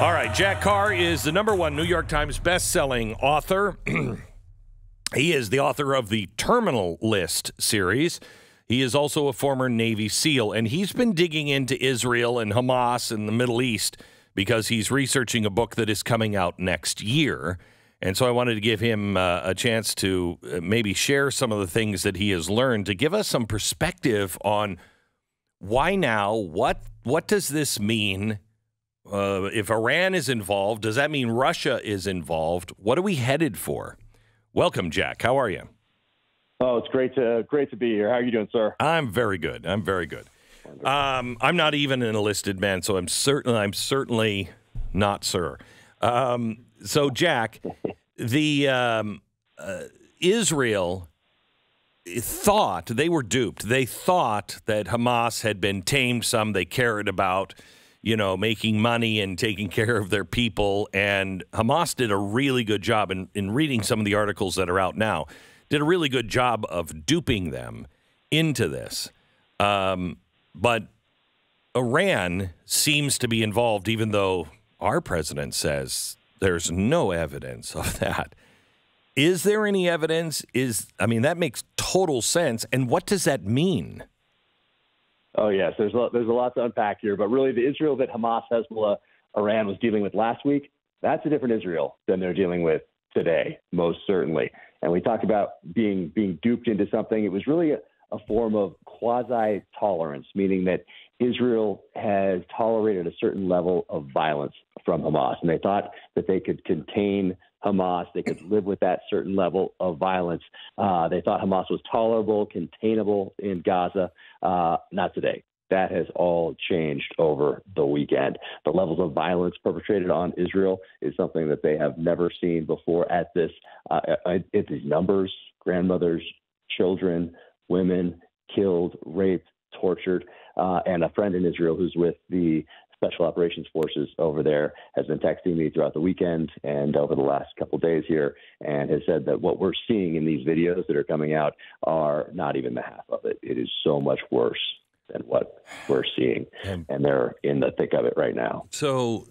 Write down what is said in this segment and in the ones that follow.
All right, Jack Carr is the #1 New York Times best-selling author. He is the author of the Terminal List series. He is also a former Navy SEAL, and he's been digging into Israel and Hamas and the Middle East because he's researching a book that is coming out next year. And so I wanted to give him a chance to maybe share some of the things that he has learned to give us some perspective on why now, what does this mean? If Iran is involved, does that mean Russia is involved? What are we headed for? Welcome, Jack. How are you? Oh, it's great to be here. How are you doing, sir? I'm very good. I'm very good. I'm not even an enlisted man, so I'm certainly not, sir. So, Jack, the Israel thought they were duped. They thought that Hamas had been tamed some. They cared about, making money and taking care of their people. And Hamas did a really good job in reading some of the articles that are out now, did a really good job of duping them into this. But Iran seems to be involved, even though our president says there's no evidence of that. Is there any evidence? That makes total sense. And what does that mean? Oh, yes, there's a lot to unpack here. But really, the Israel that Hamas, Hezbollah, Iran was dealing with last week, that's a different Israel than they're dealing with today, most certainly. And we talked about being duped into something. It was really a form of quasi-tolerance, meaning that Israel has tolerated a certain level of violence from Hamas. And they thought that they could contain Hamas. They could live with that certain level of violence. They thought Hamas was tolerable, containable in Gaza. Not today. That has all changed over the weekend. The levels of violence perpetrated on Israel is something that they have never seen before at these numbers: grandmothers, children, women killed, raped, tortured. And a friend in Israel who's with the Special Operations Forces over there has been texting me throughout the weekend and over the last couple of days here, and has said that what we're seeing in these videos that are coming out are not even the half of it. It is so much worse than what we're seeing, and they're in the thick of it right now. So,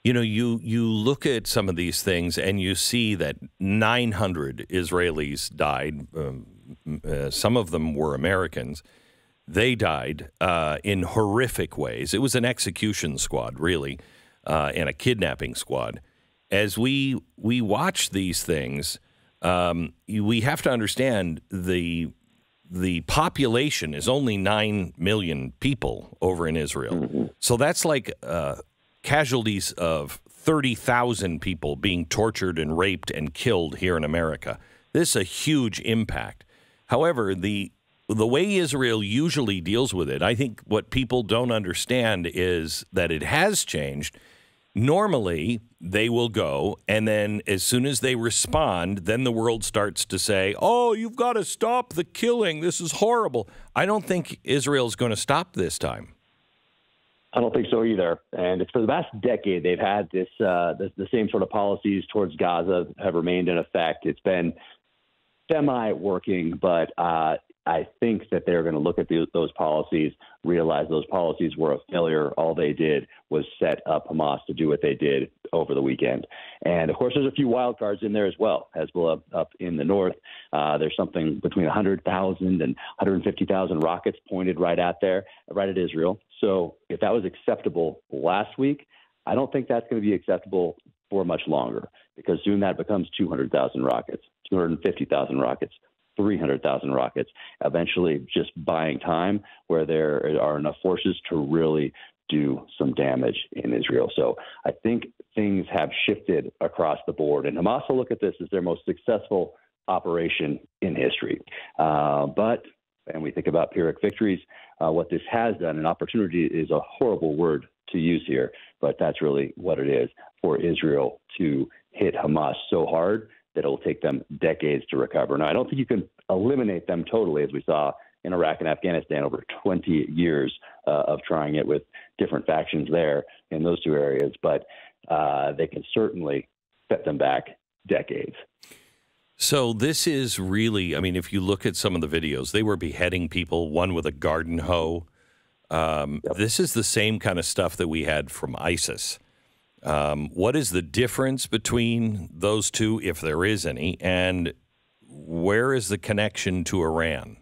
you look at some of these things and you see that 900 Israelis died. Some of them were Americans. They died in horrific ways. It was an execution squad, really, and a kidnapping squad. As we watch these things, we have to understand the population is only 9 million people over in Israel. Mm-hmm. So that's like casualties of 30,000 people being tortured and raped and killed here in America. This is a huge impact. However, the way Israel usually deals with it, I think what people don't understand is that it has changed. Normally, they will go, and then as soon as they respond, then the world starts to say, oh, you've got to stop the killing. This is horrible. I don't think Israel's going to stop this time. I don't think so either. And it's for the past decade, they've had the same sort of policies towards Gaza have remained in effect. It's been semi-working, but I think that they're going to look at those policies, realize those policies were a failure. All they did was set up Hamas to do what they did over the weekend. And, of course, there's a few wild cards in there as well. Hezbollah up in the north, there's something between 100,000 and 150,000 rockets pointed right at Israel. So if that was acceptable last week, I don't think that's going to be acceptable for much longer, because soon that becomes 200,000 rockets, 250,000 rockets, 300,000 rockets, eventually just buying time where there are enough forces to really do some damage in Israel. So I think things have shifted across the board, and Hamas will look at this as their most successful operation in history. And we think about Pyrrhic victories, what this has done, an opportunity is a horrible word to use here, but that's really what it is for Israel to hit Hamas so hard that it will take them decades to recover. Now, I don't think you can eliminate them totally, as we saw in Iraq and Afghanistan over 20 years of trying it with different factions there in those two areas, but they can certainly set them back decades. So this is really, I mean, if you look at some of the videos, they were beheading people, one with a garden hoe. This is the same kind of stuff that we had from ISIS. What is the difference between those two, if there is any, and where is the connection to Iran?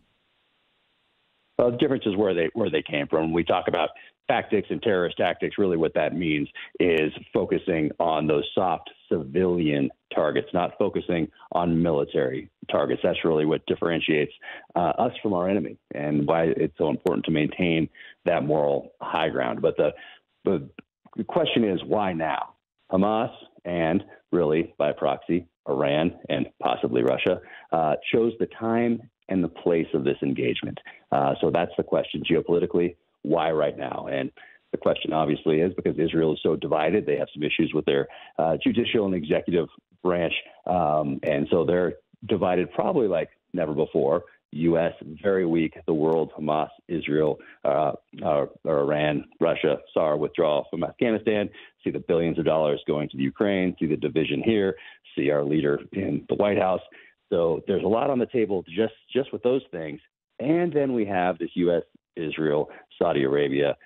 Well, the difference is where they came from. When we talk about tactics and terrorist tactics, really what that means is focusing on those soft civilian targets, not focusing on military targets. That's really what differentiates us from our enemy and why it's so important to maintain that moral high ground. But the question is, why now? Hamas and really, by proxy, Iran and possibly Russia chose the time and the place of this engagement. So that's the question geopolitically. Why right now? And the question obviously is because Israel is so divided. They have some issues with their judicial and executive branch. And so they're divided probably like never before. U.S. very weak. The world, Hamas, Israel, Iran, Russia saw our withdrawal from Afghanistan, see the billions of dollars going to the Ukraine, see the division here, see our leader in the White House. So there's a lot on the table just with those things. And then we have this U.S., Israel, Saudi Arabia,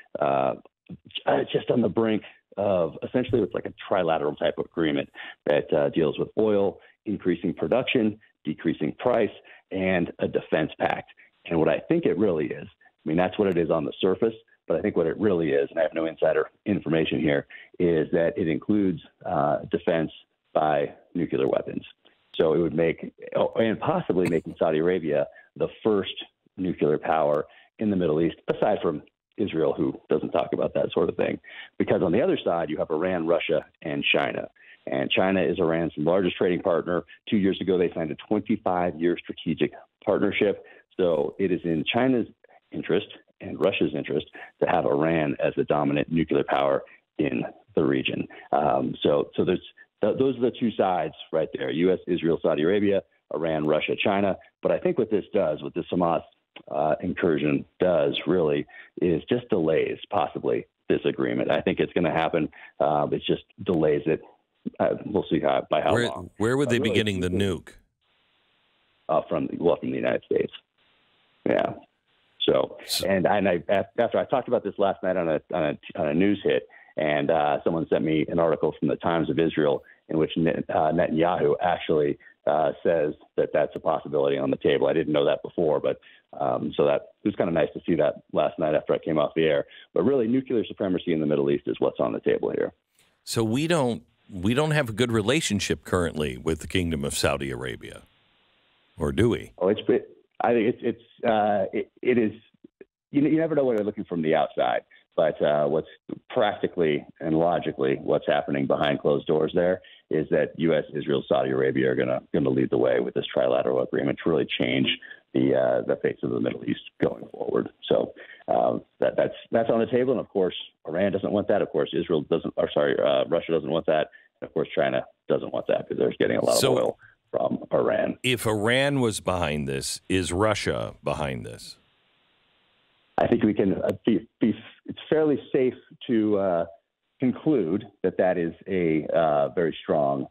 just on the brink of essentially it's like a trilateral type of agreement that deals with oil, increasing production, decreasing price, and a defense pact. And what I think it really is, I mean, that's what it is on the surface, but I think what it really is, and I have no insider information here, is that it includes defense by nuclear weapons. So it would make, and possibly making Saudi Arabia the first nuclear power in the Middle East, aside from Israel, who doesn't talk about that sort of thing. Because on the other side, you have Iran, Russia, and China. And China is Iran's largest trading partner. 2 years ago, they signed a 25-year strategic partnership. So it is in China's interest and Russia's interest to have Iran as the dominant nuclear power in the region. So those are the two sides right there, U.S., Israel, Saudi Arabia, Iran, Russia, China. But I think what this does, what this Hamas incursion does really is just delays possibly this agreement. I think it's going to happen. It just delays it. We'll see by how long. Where would they be getting the nuke? From the United States. Yeah. So after I talked about this last night on a news hit, and someone sent me an article from the Times of Israel in which Netanyahu actually says that that's a possibility on the table. I didn't know that before, but so that it was kind of nice to see that last night after I came off the air. But really, nuclear supremacy in the Middle East is what's on the table here. So we don't have a good relationship currently with the Kingdom of Saudi Arabia, or do we? Oh, I think it is. You never know what you're looking from the outside, but what's practically and logically what's happening behind closed doors there is that U.S., Israel, Saudi Arabia are going to lead the way with this trilateral agreement to really change the face of the Middle East going forward. So that's on the table, and of course, Iran doesn't want that. Of course, Russia doesn't want that. And of course, China doesn't want that because they're getting a lot of oil from Iran. If Iran was behind this, is Russia behind this? I think we can it's fairly safe to conclude that is a very strong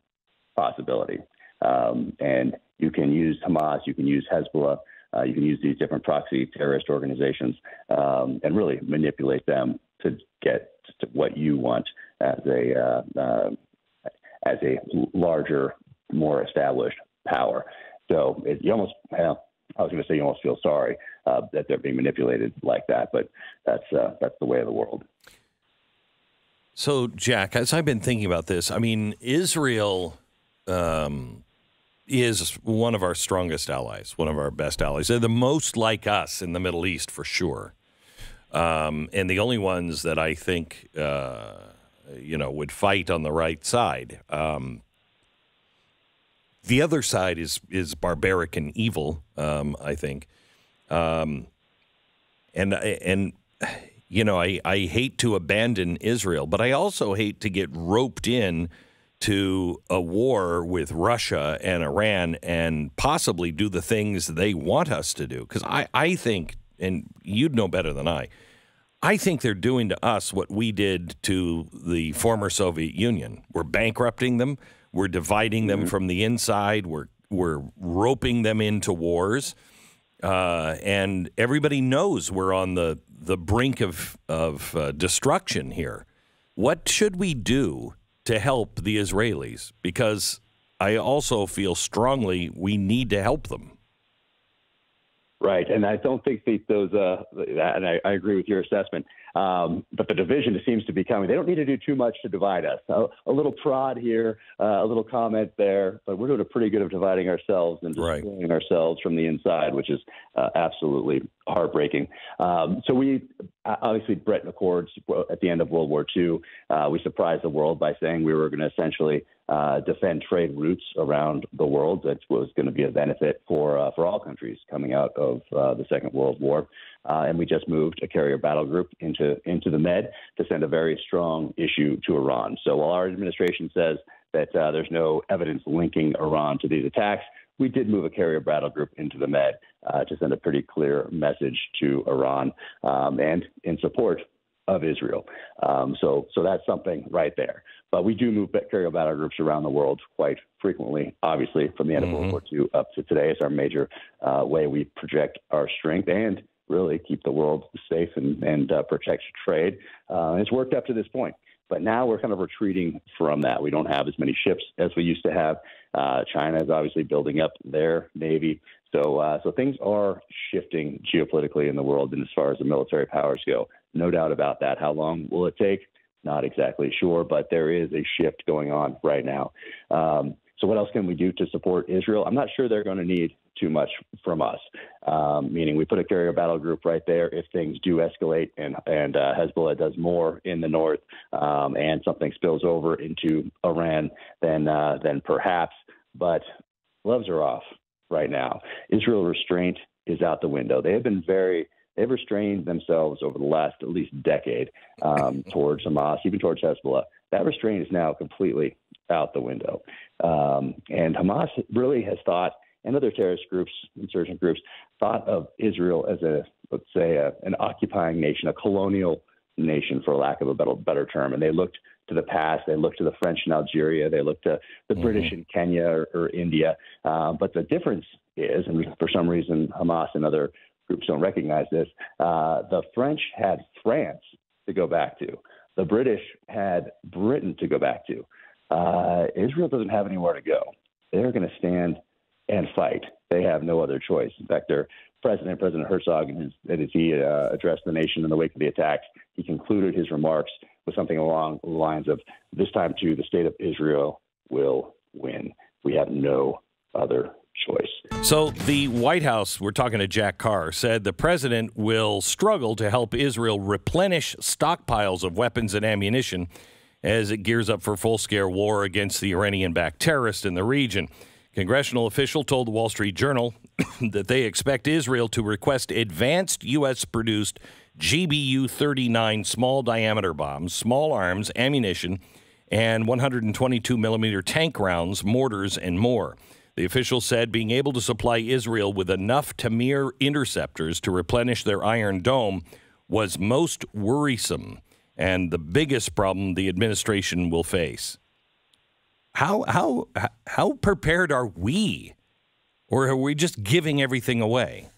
possibility. And you can use Hamas, you can use Hezbollah, you can use these different proxy terrorist organizations and really manipulate them to get to what you want as a larger, more established power. So you almost, I was going to say you almost feel sorry that they're being manipulated like that, but that's the way of the world. So, Jack, as I've been thinking about this, I mean, Israel is one of our strongest allies, one of our best allies. They're the most like us in the Middle East, for sure. And the only ones that I think, would fight on the right side. The other side is barbaric and evil, I think. I hate to abandon Israel, but I also hate to get roped in to a war with Russia and Iran and possibly do the things they want us to do. Because I think, and you'd know better than I think they're doing to us what we did to the former Soviet Union. We're bankrupting them. We're dividing them from the inside. We're roping them into wars. and everybody knows we're on the brink of destruction here. What should we do to help the Israelis? Because I also feel strongly we need to help them. Right, and I don't think those, and I agree with your assessment, but the division seems to be coming. They don't need to do too much to divide us. A little prod here, a little comment there, but we're doing a pretty good of dividing ourselves and destroying ourselves from the inside, which is absolutely heartbreaking. So we, obviously, Bretton Accords at the end of World War II, we surprised the world by saying we were going to essentially defend trade routes around the world. That was going to be a benefit for all countries coming out of the Second World War. And we just moved a carrier battle group into the Med to send a very strong issue to Iran. So while our administration says that there's no evidence linking Iran to these attacks, we did move a carrier battle group into the Med to send a pretty clear message to Iran and in support of Israel. So that's something right there. But we do move carrier battle groups around the world quite frequently, obviously, from the end of World War II up to today. It's our major way we project our strength and really keep the world safe and protect trade. It's worked up to this point. But now we're kind of retreating from that. We don't have as many ships as we used to have. China is obviously building up their Navy. So things are shifting geopolitically in the world and as far as the military powers go. No doubt about that. How long will it take? Not exactly sure, but there is a shift going on right now. So what else can we do to support Israel? I'm not sure they're going to need too much from us, meaning we put a carrier battle group right there if things do escalate and Hezbollah does more in the north and something spills over into Iran, then perhaps. But gloves are off right now. Israel restraint is out the window. They've restrained themselves over the last at least decade towards Hamas, even towards Hezbollah. That restraint is now completely out the window. And Hamas really has thought, and other terrorist groups, insurgent groups, thought of Israel as an occupying nation, a colonial nation, for lack of a better term. And they looked to the past. They looked to the French in Algeria. They looked to the British in Kenya or India. But the difference is, and for some reason Hamas and other groups don't recognize this, the French had France to go back to. The British had Britain to go back to. Israel doesn't have anywhere to go. They're going to stand and fight. They have no other choice. In fact, their President Herzog, as he addressed the nation in the wake of the attacks, he concluded his remarks with something along the lines of, this time too, the state of Israel will win. We have no other choice. So the White House, we're talking to Jack Carr, said the president will struggle to help Israel replenish stockpiles of weapons and ammunition as it gears up for full-scale war against the Iranian-backed terrorists in the region. Congressional official told the Wall Street Journal that they expect Israel to request advanced U.S.-produced GBU-39 small-diameter bombs, small arms, ammunition, and 122-millimeter tank rounds, mortars, and more. The official said being able to supply Israel with enough Tamir interceptors to replenish their Iron Dome was most worrisome and the biggest problem the administration will face. How prepared are we? Or are we just giving everything away?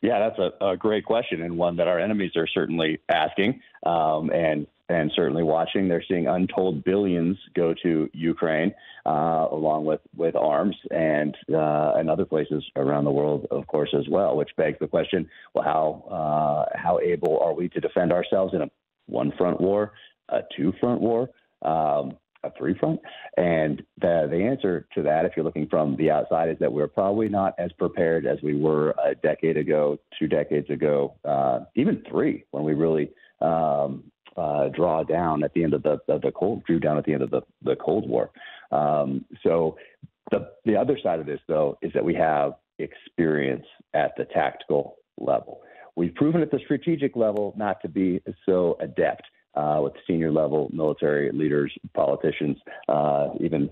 Yeah, that's a great question, and one that our enemies are certainly asking and certainly watching. They're seeing untold billions go to Ukraine, along with arms and other places around the world, of course, as well, which begs the question, well, how able are we to defend ourselves in a one-front war, a two-front war, a three-front? And the answer to that, if you're looking from the outside, is that we're probably not as prepared as we were a decade ago, 2 decades ago, even 3, when we really drew down at the end of the Cold War. So the other side of this, though, is that we have experience at the tactical level. We've proven at the strategic level not to be so adept with senior level military leaders, politicians, even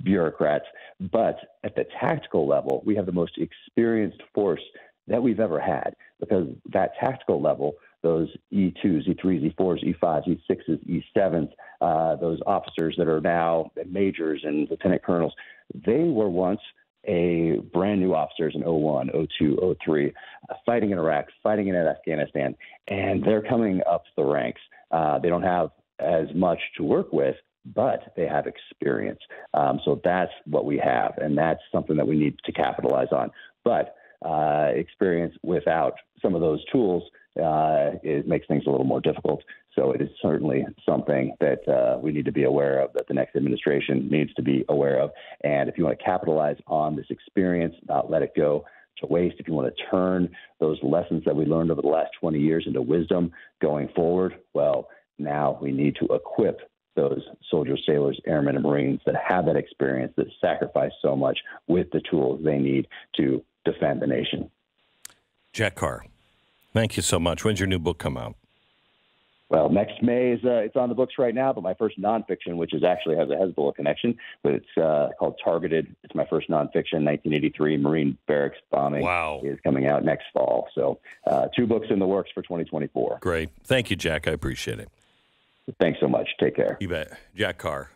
bureaucrats. But at the tactical level, we have the most experienced force that we've ever had, because that tactical level, those E2s, E3s, E4s, E5s, E6s, E7s, those officers that are now majors and lieutenant colonels, they were once brand new officers in 01, 02, 03, fighting in Iraq, fighting in Afghanistan, and they're coming up the ranks. They don't have as much to work with, but they have experience. So that's what we have, and that's something that we need to capitalize on. But experience without some of those tools it makes things a little more difficult. So it is certainly something that we need to be aware of, that the next administration needs to be aware of. And if you want to capitalize on this experience, not let it go to waste, if you want to turn those lessons that we learned over the last 20 years into wisdom going forward, well, now we need to equip those soldiers, sailors, airmen, and Marines that have that experience, that sacrifice so much, with the tools they need to defend the nation. Jack Carr, thank you so much. When's your new book come out? Well, next May is it's on the books right now, but my first nonfiction, which is actually has a Hezbollah connection, but it's called Targeted. It's my first nonfiction, 1983 Marine barracks bombing. Wow. Is coming out next fall. So 2 books in the works for 2024. Great. Thank you, Jack. I appreciate it. Thanks so much. Take care. You bet. Jack Carr.